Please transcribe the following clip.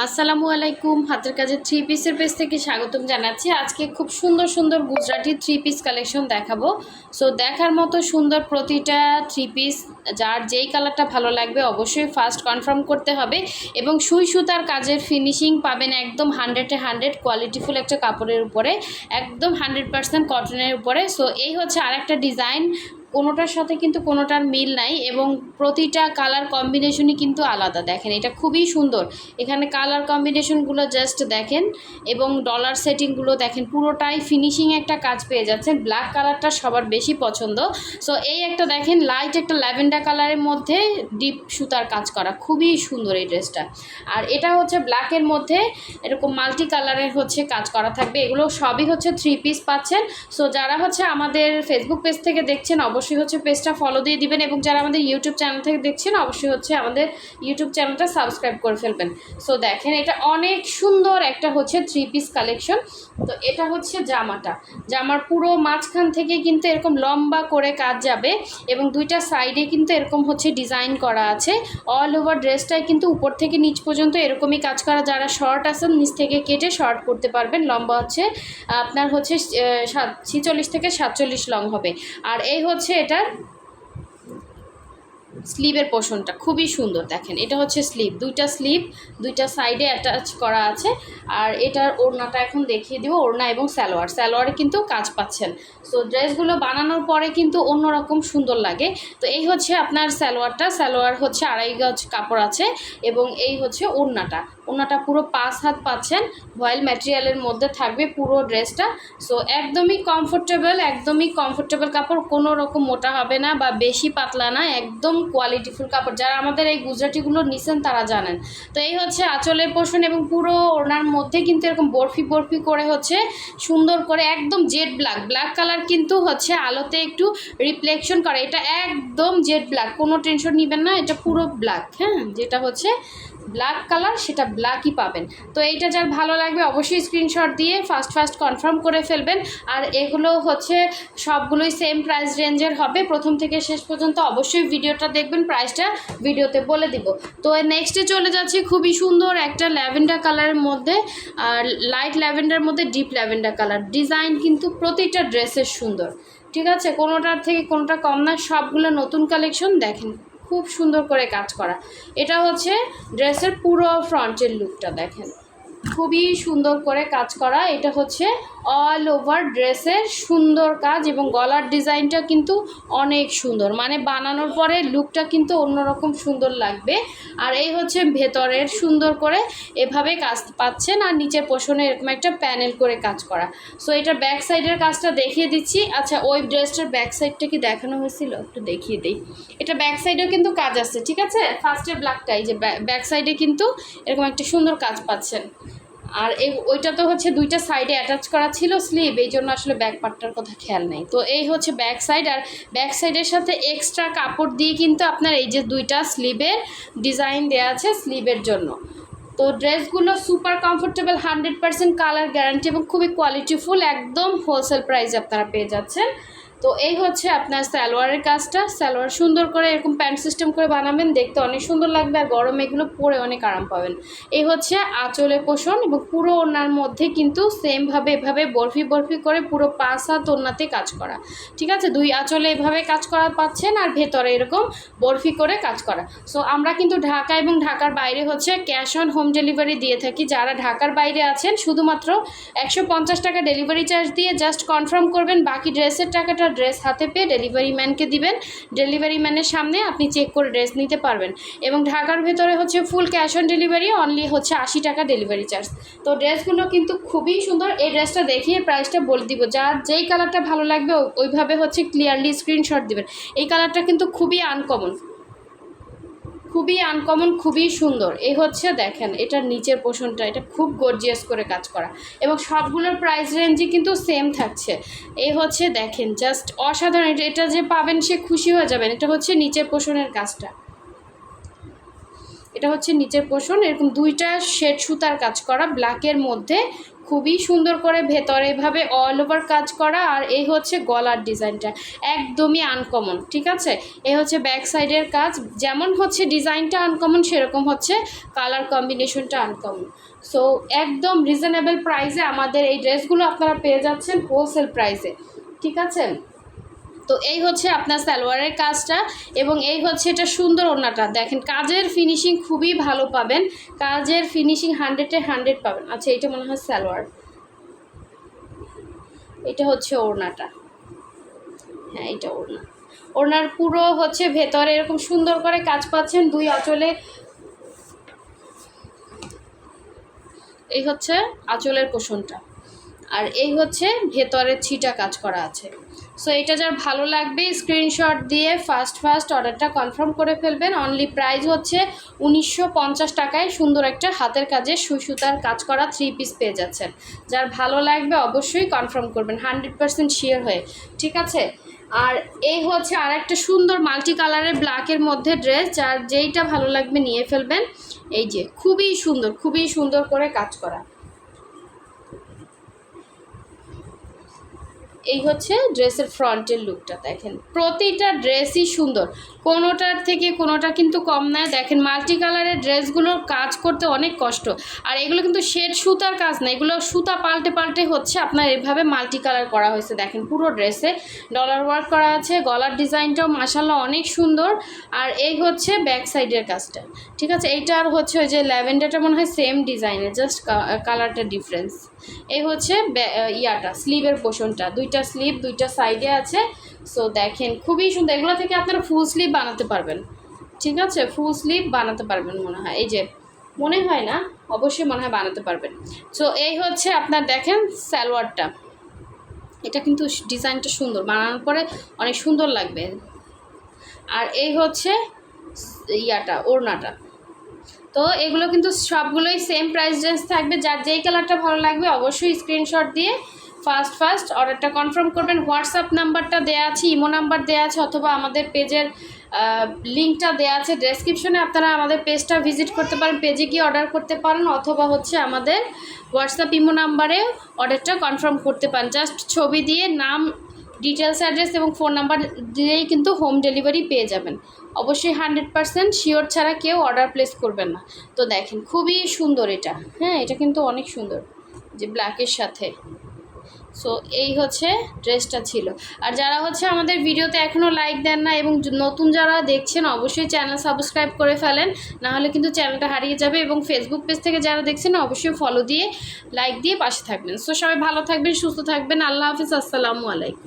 আসসালামু আলাইকুম। হাতের কাজে থ্রি পিসের পেজ থেকে স্বাগতম জানাচ্ছি। আজকে খুব সুন্দর সুন্দর গুজরাটি থ্রি পিস কালেকশন দেখাবো। সো দেখার মতো সুন্দর প্রতিটা থ্রি পিস, যার যেই কালারটা ভালো লাগবে অবশ্যই ফার্স্ট কনফার্ম করতে হবে। এবং সুই সুতার কাজের ফিনিশিং পাবেন একদম 100-100 কোয়ালিটিফুল একটা কাপড়ের উপরে, একদম 100% কটনের উপরে। সো এই হচ্ছে আরেকটা ডিজাইন, কোনোটার সাথে কিন্তু কোনোটার মিল নাই এবং প্রতিটা কালার কম্বিনেশনই কিন্তু আলাদা। দেখেন এটা খুবই সুন্দর, এখানে কালার কম্বিনেশনগুলো জাস্ট দেখেন এবং ডলার সেটিংগুলো দেখেন, পুরোটাই ফিনিশিং একটা কাজ পেয়ে যাচ্ছেন। ব্ল্যাক কালারটা সবার বেশি পছন্দ। সো এই একটা দেখেন লাইট একটা ল্যাভেন্ডার কালারের মধ্যে ডিপ সুতার কাজ করা, খুবই সুন্দর এই ড্রেসটা। আর এটা হচ্ছে ব্ল্যাকের মধ্যে এরকম মাল্টি কালারের হচ্ছে কাজ করা থাকবে। এগুলো সবই হচ্ছে থ্রি পিস পাচ্ছেন। সো যারা হচ্ছে আমাদের ফেসবুক পেজ থেকে দেখছেন অবশ্যই হচ্ছে পেজটা ফলো দিয়ে দিবেন, এবং যারা আমাদের ইউটিউব চ্যানেল থেকে দেখছেন অবশ্যই হচ্ছে আমাদের ইউটিউব চ্যানেলটা সাবস্ক্রাইব করে ফেলবেন। সো দেখেন এটা অনেক সুন্দর একটা হচ্ছে থ্রি পিস কালেকশন। তো এটা হচ্ছে জামার পুরো মাঝখান থেকে কিন্তু এরকম লম্বা করে কাজ যাবে এবং দুইটা সাইডে কিন্তু এরকম হচ্ছে ডিজাইন করা আছে। অল ওভার ড্রেসটাই কিন্তু উপর থেকে নিচ পর্যন্ত এরকমই কাজ করা। যারা শর্ট আছেন নিচ থেকে কেটে শর্ট করতে পারবেন। লম্বা হচ্ছে আপনার হচ্ছে 46 থেকে 47 লং হবে। আর এই হচ্ছে এটার স্লিভের পোর্শনটা খুবই সুন্দর। দেখেন এটা হচ্ছে স্লিভ, দুইটা সাইডে অ্যাটাচ করা আছে। আর এটার ওড়নাটা এখন দেখিয়ে দিব। ওড়না এবং সালোয়ারে কিন্তু কাজ পাচ্ছেন। সো ড্রেসগুলো বানানোর পরে কিন্তু অন্যরকম সুন্দর লাগে। তো এই হচ্ছে আপনার সালোয়ার হচ্ছে 2.5 গজ কাপড় আছে এবং এই হচ্ছে ওড়নাটা পুরো 5 হাত পাচ্ছেন। ভয়েল ম্যাটেরিয়ালের মধ্যে থাকবে পুরো ড্রেসটা। সো একদমই কমফোর্টেবল কাপড়, কোনো রকম মোটা হবে না বা বেশি পাতলা না, একদম কোয়ালিটিফুল কাপড়। যারা আমাদের এই গুজরাটিগুলো নিছেন তারা জানেন। তো এই হচ্ছে আঁচলের পোর্শন এবং পুরো ওড়নার মধ্যে কিন্তু এরকম বরফি করে হচ্ছে সুন্দর করে একদম জেড ব্ল্যাক কালার কিন্তু হচ্ছে আলোতে একটু রিফ্লেকশন করে। এটা একদম জেড ব্ল্যাক, কোনো টেনশন নেবেন না, এটা পুরো ব্ল্যাক। হ্যাঁ, যেটা হচ্ছে ব্ল্যাক কালার সেটা ব্ল্যাকই পাবেন। তো এইটা যার ভালো লাগবে অবশ্যই স্ক্রিনশট দিয়ে ফার্স্ট কনফার্ম করে ফেলবেন। আর এগুলো হচ্ছে সবগুলোই সেম প্রাইস রেঞ্জের হবে। প্রথম থেকে শেষ পর্যন্ত অবশ্যই ভিডিওটা দেখবেন, প্রাইসটা ভিডিওতে বলে দিব। তো নেক্সটে চলে যাচ্ছি খুবই সুন্দর একটা ল্যাভেন্ডার কালারের মধ্যে, আর লাইট ল্যাভেন্ডার মধ্যে ডিপ ল্যাভেন্ডার কালার। ডিজাইন কিন্তু প্রতিটা ড্রেসের সুন্দর, ঠিক আছে, কোনোটার থেকে কোনোটা কম না, সবগুলো নতুন কালেকশন। দেখেন খুব সুন্দর করে কাজ করা। এটা হচ্ছে ড্রেসের পুরো ফ্রন্টের লুকটা দেখেন, খুবই সুন্দর করে কাজ করা। এটা হচ্ছে অল ওভার ড্রেসের সুন্দর কাজ এবং গলার ডিজাইনটা কিন্তু অনেক সুন্দর, মানে বানানোর পরে লুকটা কিন্তু অন্যরকম সুন্দর লাগবে। আর এই হচ্ছে ভেতরের সুন্দর করে এভাবে কাজ পাচ্ছেন, আর নিচের পোষণে এরকম একটা প্যানেল করে কাজ করা। সো এটা ব্যাক সাইডের কাজটা দেখিয়ে দিচ্ছি। আচ্ছা, ওই ড্রেসটার ব্যাক সাইডটা কি দেখানো হয়েছিল একটু দেখিয়ে দিই। এটা ব্যাক সাইডেও কিন্তু কাজ আছে, ঠিক আছে। ফার্স্টের ব্ল্যাকটাই যে ব্যাক সাইডে কিন্তু এরকম একটা সুন্দর কাজ পাচ্ছেন। আর ওইটা তো হচ্ছে দুইটা সাইডে অ্যাটাচ করা ছিল স্লিভ, এই জন্য আসলে ব্যাক পার্টটার কথা খেয়াল নেই। তো এই হচ্ছে ব্যাক সাইড, আর ব্যাক সাইডের সাথে এক্সট্রা কাপড় দিয়ে কিন্তু আপনার এই যে দুইটা স্লিভের ডিজাইন দেওয়া আছে স্লিভের জন্য। তো ড্রেসগুলো সুপার কমফোর্টেবল, 100% কালার গ্যারান্টি এবং খুবই কোয়ালিটিফুল, একদম হোলসেল প্রাইসে আপনারা পেয়ে যাচ্ছেন। তো এই হচ্ছে আপনার সালোয়ারের কাজটা। সালোয়ার সুন্দর করে এরকম প্যান্ট সিস্টেম করে বানাবেন, দেখতে অনেক সুন্দর লাগবে, আর গরমে এগুলো পরে অনেক আরাম পাবেন। এই হচ্ছে আঁচলের পোষণ এবং পুরো ওড়নার মধ্যে কিন্তু সেমভাবে এভাবে বরফি করে পুরো 5 হাত ওড়নাতে কাজ করা, ঠিক আছে। দুই আঁচলে এভাবে কাজ করা পাচ্ছেন, আর ভেতরে এরকম বরফি করে কাজ করা। সো আমরা কিন্তু ঢাকা এবং ঢাকার বাইরে হচ্ছে ক্যাশ অন হোম ডেলিভারি দিয়ে থাকি। যারা ঢাকার বাইরে আছেন শুধুমাত্র 150 টাকা ডেলিভারি চার্জ দিয়ে জাস্ট কনফার্ম করবেন, বাকি ড্রেসের টাকাটা ড্রেস হাতে পেয়ে ডেলিভারি ম্যানকে দিবেন। ডেলিভারি ম্যানের সামনে আপনি চেক করে ড্রেস নিতে পারবেন। এবং ঢাকার ভেতরে হচ্ছে full cash on delivery, only হচ্ছে 80 টাকা ডেলিভারি চার্জ। তো ড্রেসগুলো কিন্তু খুবই সুন্দর। এই ড্রেসটা দেখিয়ে প্রাইসটা বলে দিব, যার যেই কালারটা ভালো লাগবে ওইভাবে হচ্ছে ক্লিয়ারলি স্ক্রিনশট দিবেন। এই কালারটা কিন্তু খুবই আনকমন, খুবই সুন্দর। এই হচ্ছে দেখেন এটার নিচের পোর্শনটা, এটা খুব গর্জিয়াস করে কাজ করা এবং সবগুলোর প্রাইস রেঞ্জই কিন্তু সেম থাকছে। এই হচ্ছে দেখেন জাস্ট অসাধারণ, এটা যে পাবেন সে খুশি হয়ে যাবেন। এটা হচ্ছে নিচের পোর্শনের কাজটা, এটা হচ্ছে নিচের পোর্শন, এরকম দুইটা শেড সুতার কাজ করা ব্ল্যাকের মধ্যে, খুবই সুন্দর করে ভেতরে এভাবে অল ওভার কাজ করা। আর এই হচ্ছে গলার ডিজাইনটা একদমই আনকমন, ঠিক আছে। এই হচ্ছে ব্যাক সাইডের কাজ, যেমন হচ্ছে ডিজাইনটা আনকমন সেরকম হচ্ছে কালার কম্বিনেশনটা আনকমন। সো একদম রিজনেবল প্রাইসে আমাদের এই ড্রেসগুলো আপনারা পেয়ে যাচ্ছেন হোলসেল প্রাইসে, ঠিক আছে। তো এই হচ্ছে আপনার সালোয়ারের কাজটা, এবং এই হচ্ছে এটা সুন্দর ওড়নাটা। দেখেন কাজের ফিনিশিং খুবই ভালো পাবেন, কাজের ফিনিশিং 100-এ 100 পাবেন। আচ্ছা এটা মনে হয় সালোয়ার, এটা হচ্ছে ওড়নাটা। হ্যাঁ এটা ওড়না, ওড়নার পুরো হচ্ছে ভেতরে এরকম সুন্দর করে কাজ পাচ্ছেন দুই আঁচলে। এই হচ্ছে আঁচলের পোষণটা, আর এই হচ্ছে ভেতরের ছিটা কাজ করা আছে। সো এটা যার ভালো লাগবে স্ক্রিনশট দিয়ে ফার্স্ট অর্ডারটা কনফার্ম করে ফেলবেন। অনলি প্রাইস হচ্ছে 1950 টাকায় সুন্দর একটা হাতের কাজে সুই সুতার কাজ করা 3 পিস পেয়ে যাচ্ছেন। যার ভালো লাগবে অবশ্যই কনফার্ম করবেন 100% শিওর হয়ে, ঠিক আছে। আর এই হচ্ছে আর একটা সুন্দর মাল্টি কালারের ব্ল্যাকের মধ্যে ড্রেস, যার যেইটা ভালো লাগবে নিয়ে ফেলবেন। এই যে খুবই সুন্দর করে কাজ করা। এই হচ্ছে ড্রেসের ফ্রন্টের লুকটা, দেখেন প্রতিটা ড্রেসই সুন্দর, কোনোটার থেকে কোনোটা কিন্তু কম নয়। দেখেন মাল্টি কালারের ড্রেসগুলোর কাজ করতে অনেক কষ্ট, আর এগুলো কিন্তু শেড সুতার কাজ না, এগুলো সুতা পাল্টে হচ্ছে আপনার এভাবে মাল্টি কালার করা হয়েছে। দেখেন পুরো ড্রেসে ডলার ওয়ার্ক করা আছে, গলার ডিজাইনটাও মাশাআল্লাহ অনেক সুন্দর। আর এই হচ্ছে ব্যাক সাইডের কাজটা, ঠিক আছে। এইটা আর হচ্ছে ওই যে ল্যাভেন্ডারটা মনে হয় সেম ডিজাইনের, জাস্ট কালারটা ডিফারেন্স। এই হচ্ছে ইয়াটা স্লিভের পোর্শনটা, দুইটা স্লিভ দুইটা সাইডে আছে। সো দেখেন খুবই সুন্দর, এগুলো থেকে আপনারা ফুল স্লিভ বানাতে পারবেন, ঠিক আছে। ফুল স্লিভ বানাতে পারবেন মনে হয়, এই যে মনে হয় না, অবশ্যই মনে হয় বানাতে পারবেন। সো এই হচ্ছে আপনার দেখেন সালোয়ারটা, এটা কিন্তু ডিজাইনটা সুন্দর, বানানোর পরে অনেক সুন্দর লাগবে। আর এই হচ্ছে ইয়াটা ওড়নাটা। তো এগুলো কিন্তু সবগুলোই সেম প্রাইস রেঞ্জ থাকবে, যার যেই কালারটা ভালো লাগবে অবশ্যই স্ক্রিনশট দিয়ে ফার্স্ট অর্ডারটা কনফার্ম করবেন। হোয়াটসঅ্যাপ নাম্বারটা দেওয়া আছে, ইমো নাম্বার দেওয়া আছে, অথবা আমাদের পেজের লিঙ্কটা দেওয়া আছে ডেসক্রিপশনে। আপনারা আমাদের পেজটা ভিজিট করতে পারেন, পেজে গিয়ে অর্ডার করতে পারেন, অথবা হচ্ছে আমাদের হোয়াটসঅ্যাপ ইমো নাম্বারে অর্ডারটা কনফার্ম করতে পারেন। জাস্ট ছবি দিয়ে নাম, ডিটেলস, অ্যাড্রেস এবং ফোন নাম্বার দিয়েই কিন্তু হোম ডেলিভারি পেয়ে যাবেন। অবশ্যই 100% শিওর ছাড়া কেউ অর্ডার প্লেস করবেন না। তো দেখেন খুবই সুন্দর এটা, হ্যাঁ এটা কিন্তু অনেক সুন্দর যে ব্ল্যাকের সাথে। সো এই হচ্ছে ড্রেসটা ছিল। আর যারা হচ্ছে আমাদের ভিডিওতে এখনও লাইক দেন না এবং নতুন যারা দেখছেন অবশ্যই চ্যানেল সাবস্ক্রাইব করে ফেলেন, নাহলে কিন্তু চ্যানেলটা হারিয়ে যাবে। এবং ফেসবুক পেজ থেকে যারা দেখছেন অবশ্যই ফলো দিয়ে লাইক দিয়ে পাশে থাকবেন। সো সবাই ভালো থাকবেন, সুস্থ থাকবেন, আল্লাহ হাফিজ, আসসালামু আলাইকুম।